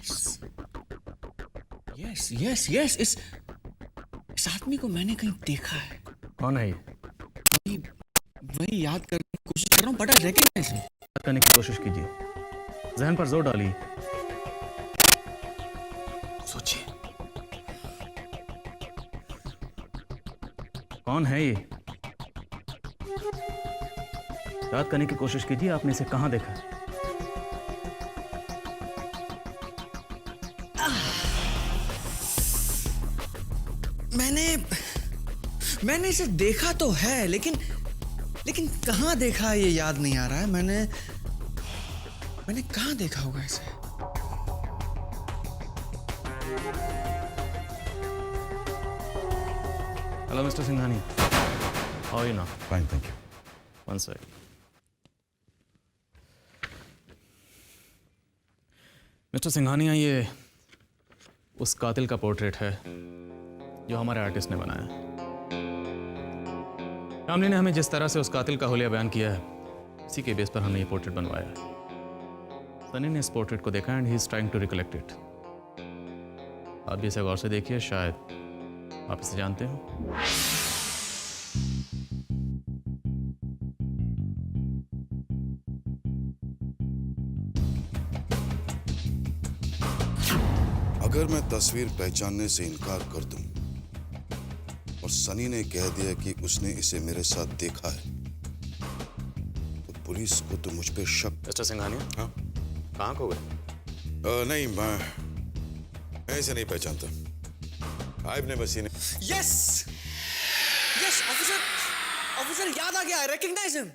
Yes yes yes yes, इस आदमी को मैंने कहीं देखा है। कौन है ये? वही याद करने की कोशिश कर रहा हूँ, बट आई रिकॉग्नाइज हिम। याद करने की कोशिश कीजिए, जहन पर जोर डालिए। सोचिए। कौन है ये? याद करने की कोशिश कीजिए, आपने इसे कहां देखा है? मैंने इसे देखा तो है, लेकिन कहां देखा ये याद नहीं आ रहा है। मैंने कहां देखा होगा इसे? Hello mister Singhania, how are you now? Fine, thank you. One sec. Mister Singhania, ये उस कातिल का पोर्ट्रेट है जो हमारे आर्टिस्ट ने बनाया है। रामली ने हमें जिस तरह से उस कातिल का हुलिया बयान किया है, इसी के बेस पर हमने ये पोर्ट्रेट बनवाया है। सनी ने इस पोर्ट्रेट को देखा and he is trying to recollect it. आप भी इसे गौर से देखिए, शायद आप इसे जानते हो। अगर मैं तस्वीर पहचानने से इनकार कर दूं और सनी ने कह दिया कि उसने इसे मेरे साथ देखा है, तो पुलिस को तो मुझ पे शक। मिस्टर सिंघानिया, हाँ? कहाँ खो गए? नहीं, मैं इसे नहीं पहचानता। I've never seen it. Yes yes officer याद आ गया, आई रिकॉग्नाइज हिम।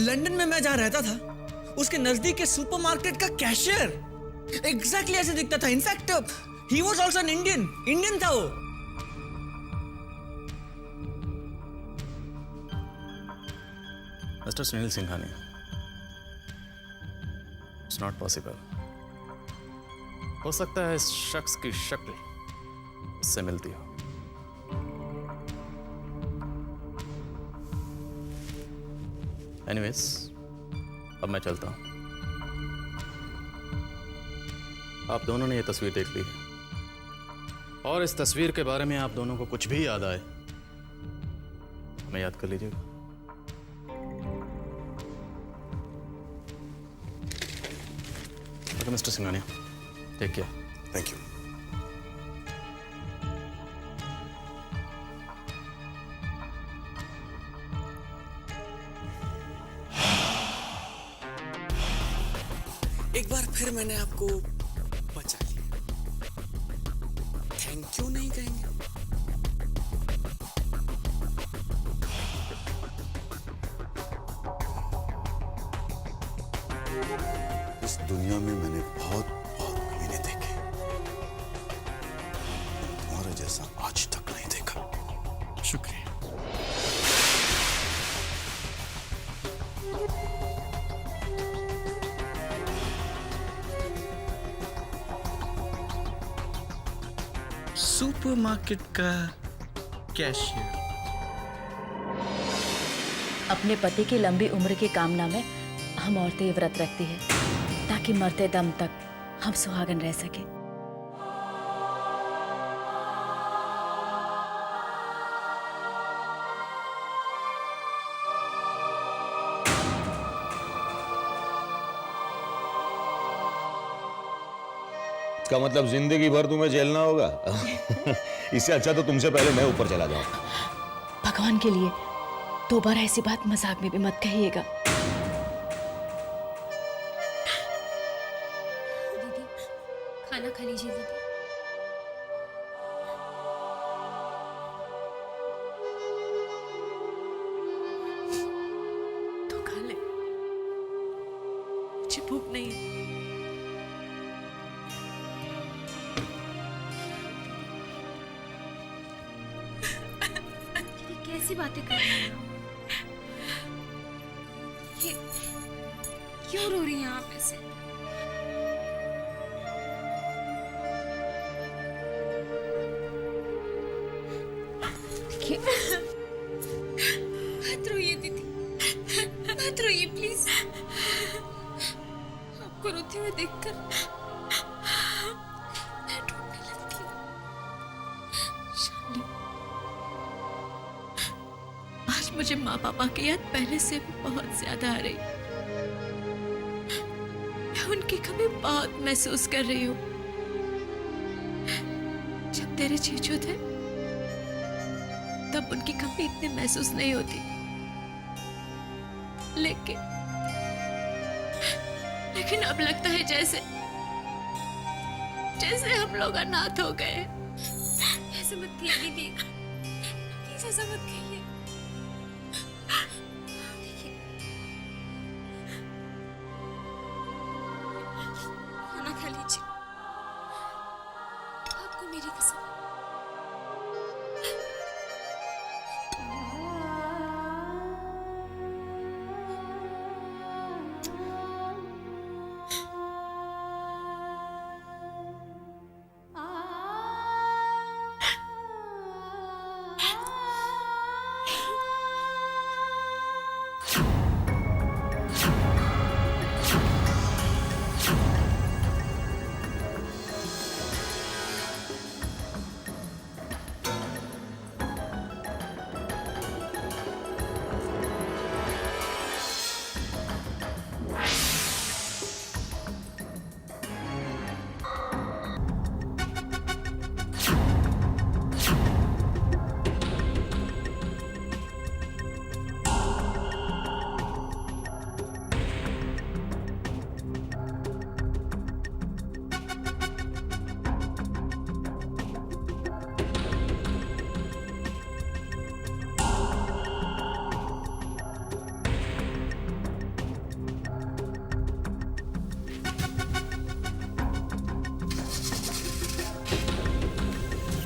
लंदन में मैं जहां रहता था, उसके नजदीक के सुपरमार्केट का कैशियर एग्जैक्टली ऐसे दिखता था। In fact he was also an Indian था वो। Mister Sunil Singhania, it's not possible. हो सकता है इस शख्स की शक्ल उससे मिलती हो। एनीवेज, अब मैं चलता हूं। आप दोनों ने ये तस्वीर देख ली है, और इस तस्वीर के बारे में आप दोनों को कुछ भी याद आए, हमें याद कर लीजिएगा। Okay mister Singhania, take care. Thank you. एक बार फिर मैंने आपको बचा लिया। थैंक यू नहीं कहेंगे? इस दुनिया में मैंने बहुत कमीने देखे, तुम्हारे जैसा आज तक नहीं देखा। शुक्रिया। सुपरमार्केट का कैशियर। अपने पति की लंबी उम्र की कामना में हम औरतें ये व्रत रखती है, ताकि मरते दम तक हम सुहागन रह सके। इसका मतलब जिंदगी भर तुम्हें झेलना होगा। इससे अच्छा तो तुमसे पहले मैं ऊपर चला जाऊं। भगवान के लिए दोबारा ऐसी बात मजाक में भी मत कहिएगा। दीदी, खाना खा लीजिए दीदी। तो खा ले, मुझे भूख नहीं है। दीदी कैसी बातें कर रही हैं आप? ये क्यों रो रही हैं आप ऐसे? देखिए, मत रोइए दीदी, मत रोइए प्लीज। आपको रोते हुए देखकर मैं टूटने लगती हूँ। शालिनी, आज मुझे माँ पापा की याद पहले से भी बहुत ज्यादा आ रही। मैं उनकी कमी बहुत महसूस कर रही हूँ। जब तेरे जीजू थे तब उनकी कमी इतनी महसूस नहीं होती, लेकिन अब लगता है जैसे हम लोग अनाथ हो गए। ऐसा मत कहिए दीदी, प्लीज ऐसा मत कहिए। देखिए, खाना खा लीजिए। आपको मेरी कसम।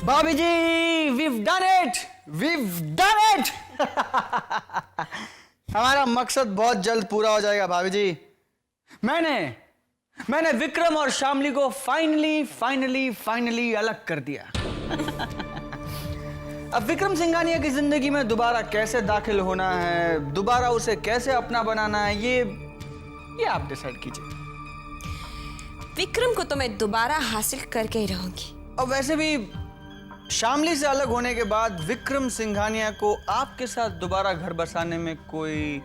भाभी जी, we've done it! We've done it! हमारा मकसद बहुत जल्द पूरा हो जाएगा भाभी जी। मैंने विक्रम और शामली को फाइनली अलग कर दिया। अब विक्रम सिंघानिया की जिंदगी में दोबारा कैसे दाखिल होना है, दोबारा उसे कैसे अपना बनाना है, ये आप डिसाइड कीजिए। विक्रम को तो मैं दोबारा हासिल करके ही रहूंगी। अब वैसे भी शामली से अलग होने के बाद विक्रम सिंघानिया को आपके साथ दोबारा घर बसाने में कोई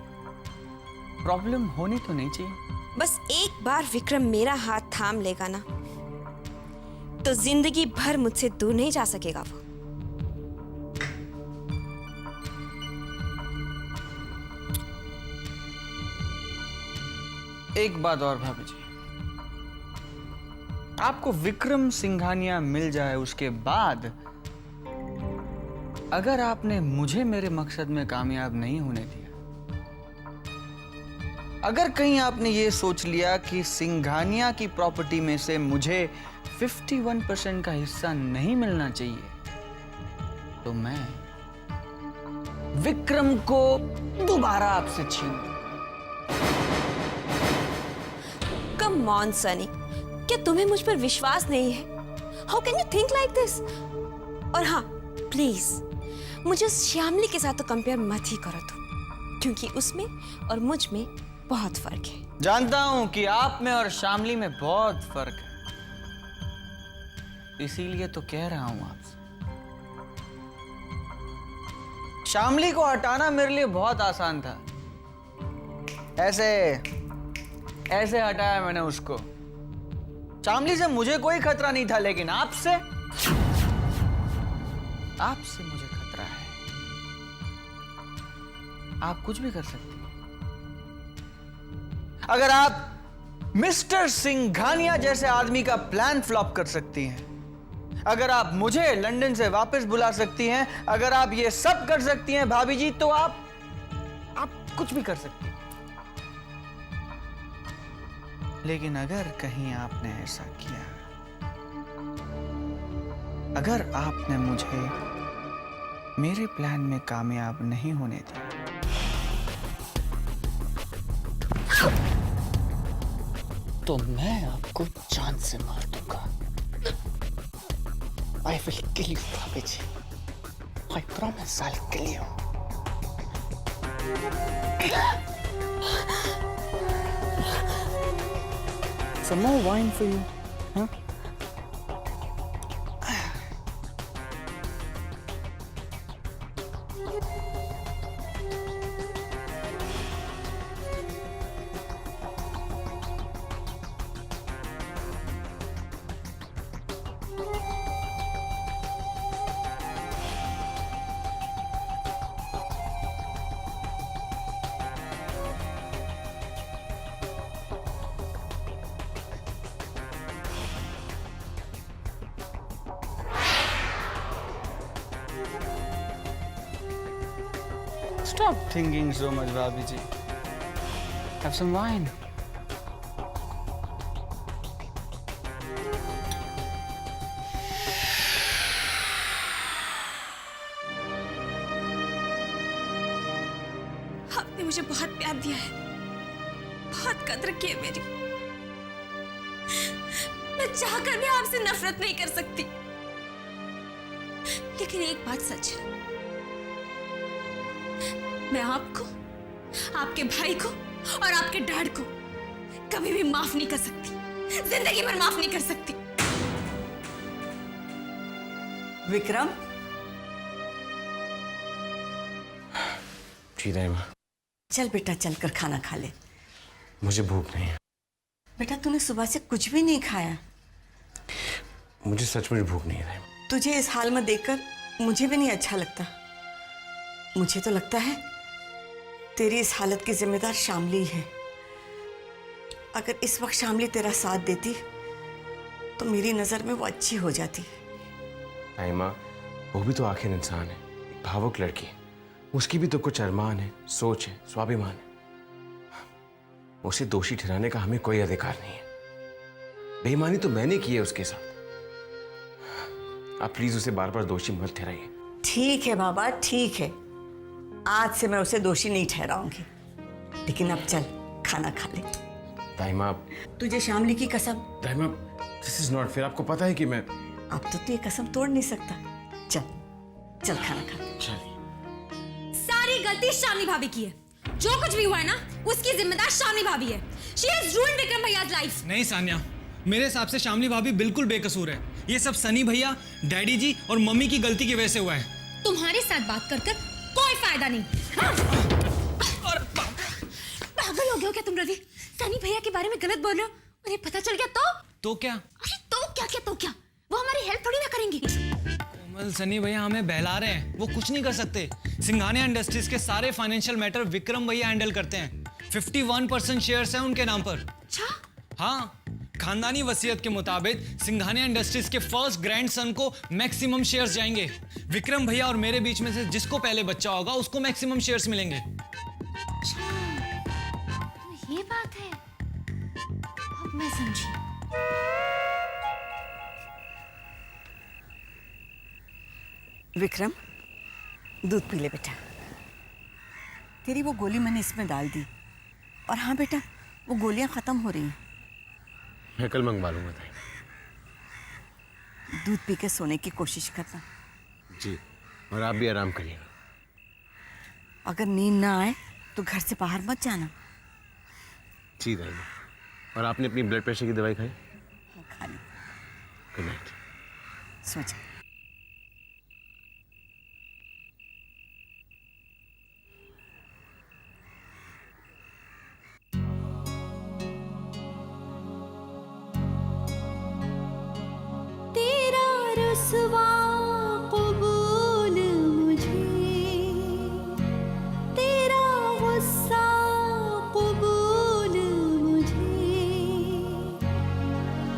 प्रॉब्लम होनी तो नहीं चाहिए। बस एक बार विक्रम मेरा हाथ थाम लेगा ना, तो जिंदगी भर मुझसे दूर नहीं जा सकेगा वो। एक बात और भाभी जी, आपको विक्रम सिंघानिया मिल जाए उसके बाद अगर आपने मुझे मेरे मकसद में कामयाब नहीं होने दिया, अगर कहीं आपने ये सोच लिया कि सिंघानिया की प्रॉपर्टी में से मुझे 51% का हिस्सा नहीं मिलना चाहिए, तो मैं विक्रम को दोबारा आपसे छीन लूं। कम ऑन सनी, क्या तुम्हें मुझ पर विश्वास नहीं है? How can you think like this? और हाँ, प्लीज मुझे उस श्यामली के साथ तो कंपेयर मत ही करो तुम, क्योंकि उसमें और मुझ में बहुत फर्क है। जानता हूं कि आप में और शामली में बहुत फर्क है, इसीलिए तो कह रहा हूं आपसे। शामली को हटाना मेरे लिए बहुत आसान था। ऐसे हटाया मैंने उसको। शामली से मुझे कोई खतरा नहीं था, लेकिन आपसे मुझे खतरा है। आप कुछ भी कर सकती हैं। अगर आप मिस्टर सिंघानिया जैसे आदमी का प्लान फ्लॉप कर सकती हैं, अगर आप मुझे लंदन से वापस बुला सकती हैं, अगर आप ये सब कर सकती हैं भाभी जी, तो आप कुछ भी कर सकती हैं। लेकिन अगर कहीं आपने ऐसा किया, अगर आपने मुझे मेरे प्लान में कामयाब नहीं होने दिया, तो मैं आपको जान से मार दूंगा। I will kill you, भाभी जी। I promise I'll kill you. Some more wine for you, huh? Stop thinking so much, Bhabhi ji. Have some wine. आपने मुझे बहुत प्यार दिया है, बहुत कदर की है मेरी। मैं चाहकर भी आपसे नफरत नहीं कर सकती, लेकिन एक बात सच है, मैं आपको, आपके भाई को और आपके डैड को कभी भी माफ नहीं कर सकती, जिंदगी भर माफ नहीं कर सकती। विक्रम, जी दाइमा। चल बेटा, चलकर खाना खा ले। मुझे भूख नहीं है। बेटा, तूने सुबह से कुछ भी नहीं खाया। मुझे सचमुच भूख नहीं है दाइमा। तुझे इस हाल में देखकर मुझे भी नहीं अच्छा लगता। मुझे तो लगता है तेरी इस हालत की जिम्मेदार शामली है। अगर इस वक्त शामली तेरा साथ देती तो मेरी नजर में वो अच्छी हो जाती। दाइमा, वो भी तो आखिर इंसान है, एक भावुक लड़की है। उसकी भी तो कुछ अरमान है, सोच है, स्वाभिमान है। उसे दोषी ठहराने का हमें कोई अधिकार नहीं है। बेईमानी तो मैंने की है उसके साथ। आप प्लीज उसे बार बार दोषी मत ठहराइए। ठीक है बाबा, ठीक है। आज से मैं उसे दोषी नहीं ठहराऊंगी, लेकिन अब चल खाना खा ले। दाइमा, तुझे शामली की कसम। दाइमा, दिस इज नॉट फेयर। आपको पता है कि मैं अब तो तू ये कसम तोड़ नहीं सकता। चल चल खाना खा। चलिए। सारी गलती शामली भाभी की है। जो कुछ भी हुआ है ना, उसकी जिम्मेदार शामली भाभी है। She has ruined Vikram भैया's life। नहीं सान्या, मेरे हिसाब से शामली भाभी बिल्कुल बेकसूर है। ये सब सनी भैया, डैडी जी और मम्मी की गलती की वजह से हुआ है। तुम्हारे साथ बात कर कर कोई फायदा नहीं। हाँ? पागल हो गए हो क्या तुम रवि? सनी भैया के बारे में गलत बोल रहे हो, उन्हें पता चल गया तो क्या? अरे तो क्या वो हमारी हेल्प थोड़ी ना करेंगे। कोमल, सनी भैया हमें बहला रहे हैं, वो कुछ नहीं कर सकते। सिंघानिया इंडस्ट्रीज के सारे फाइनेंशियल मैटर विक्रम भैया हैंडल करते हैं। 51% शेयर्स हैं उनके नाम पर। अच्छा? हाँ, खानदानी वसीयत के मुताबिक सिंघानिया इंडस्ट्रीज के फर्स्ट ग्रैंड सन को मैक्सिमम शेयर्स जाएंगे। विक्रम भैया और मेरे बीच में से जिसको पहले बच्चा होगा उसको मैक्सिमम शेयर्स मिलेंगे। अच्छा, तो ये बात है। अब मैं समझी। विक्रम, दूध पी ले बेटा। तेरी वो गोली मैंने इसमें डाल दी। और हाँ बेटा, वो गोलियां खत्म हो रही हैं। मैं कल मंगवा लूंगा दाइमा। दूध पी के सोने की कोशिश करना। जी, और आप भी आराम करिएगा। अगर नींद ना आए तो घर से बाहर मत जाना। जी दाइमा। और आपने अपनी ब्लड प्रेशर की दवाई खाई? हाँ, खा ली। Good night. सो जा। तेरा रसवा कबूल मुझे, तेरा गुस्सा कबूल मुझे,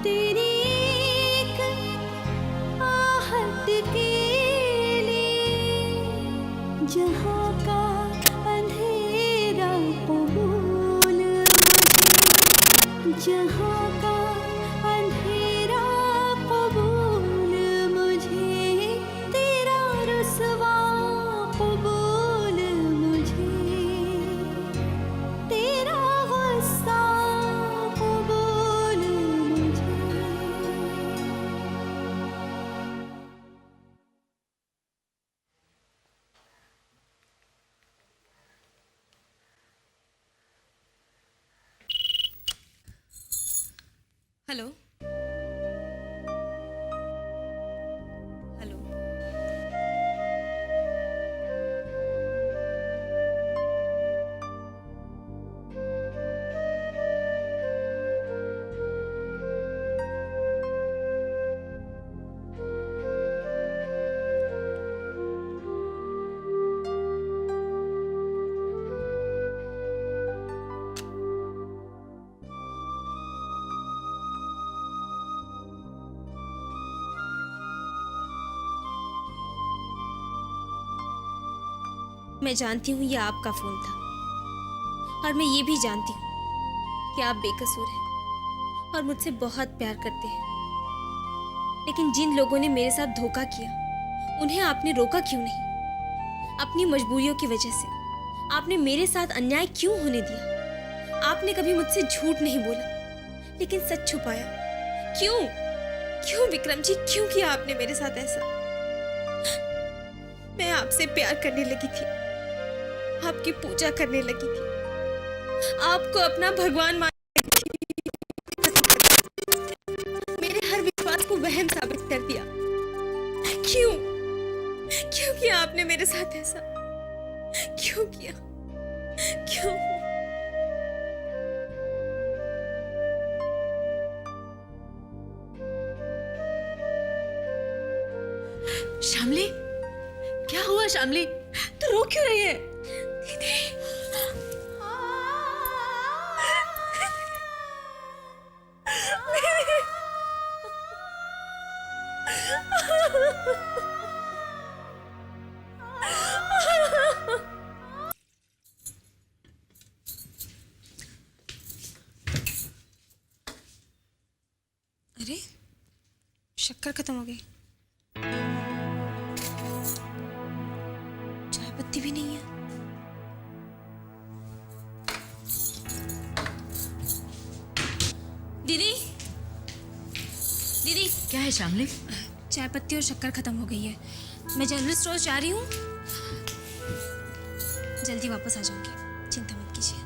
तेरी एक आहट के लिए जहाँ का अंधेरा कबूल मुझे, जहाँ का अंधेरा कबूल मुझे, तेरा रुसवा कबूल मुझे, तेरा गुस्सा कबूल मुझे। हेलो हेलो मैं जानती हूँ ये आपका फोन था और मैं ये भी जानती हूँ कि आप बेकसूर हैं और मुझसे बहुत प्यार करते हैं, लेकिन जिन लोगों ने मेरे साथ धोखा किया उन्हें आपने रोका क्यों नहीं? अपनी मजबूरियों की वजह से आपने मेरे साथ अन्याय क्यों होने दिया? आपने कभी मुझसे झूठ नहीं बोला लेकिन सच छुपाया। क्यों क्यों विक्रम जी, क्यों किया आपने मेरे साथ ऐसा? मैं आपसे प्यार करने लगी थी, आपकी पूजा करने लगी थी, आपको अपना भगवान मान मेरे हर विश्वास को वहम साबित कर दिया। क्यों क्यों किया आपने मेरे साथ ऐसा? क्यों किया? क्यों? शामली, क्या हुआ शामली? तू रो क्यों रही है? अरे शक्कर खत्म हो गई, चाय पत्ती भी नहीं है। दीदी दीदी, क्या है शामली? चाय पत्ती और शक्कर खत्म हो गई है। मैं जनरल स्टोर जा रही हूँ, जल्दी वापस आ जाऊंगी, चिंता मत कीजिए।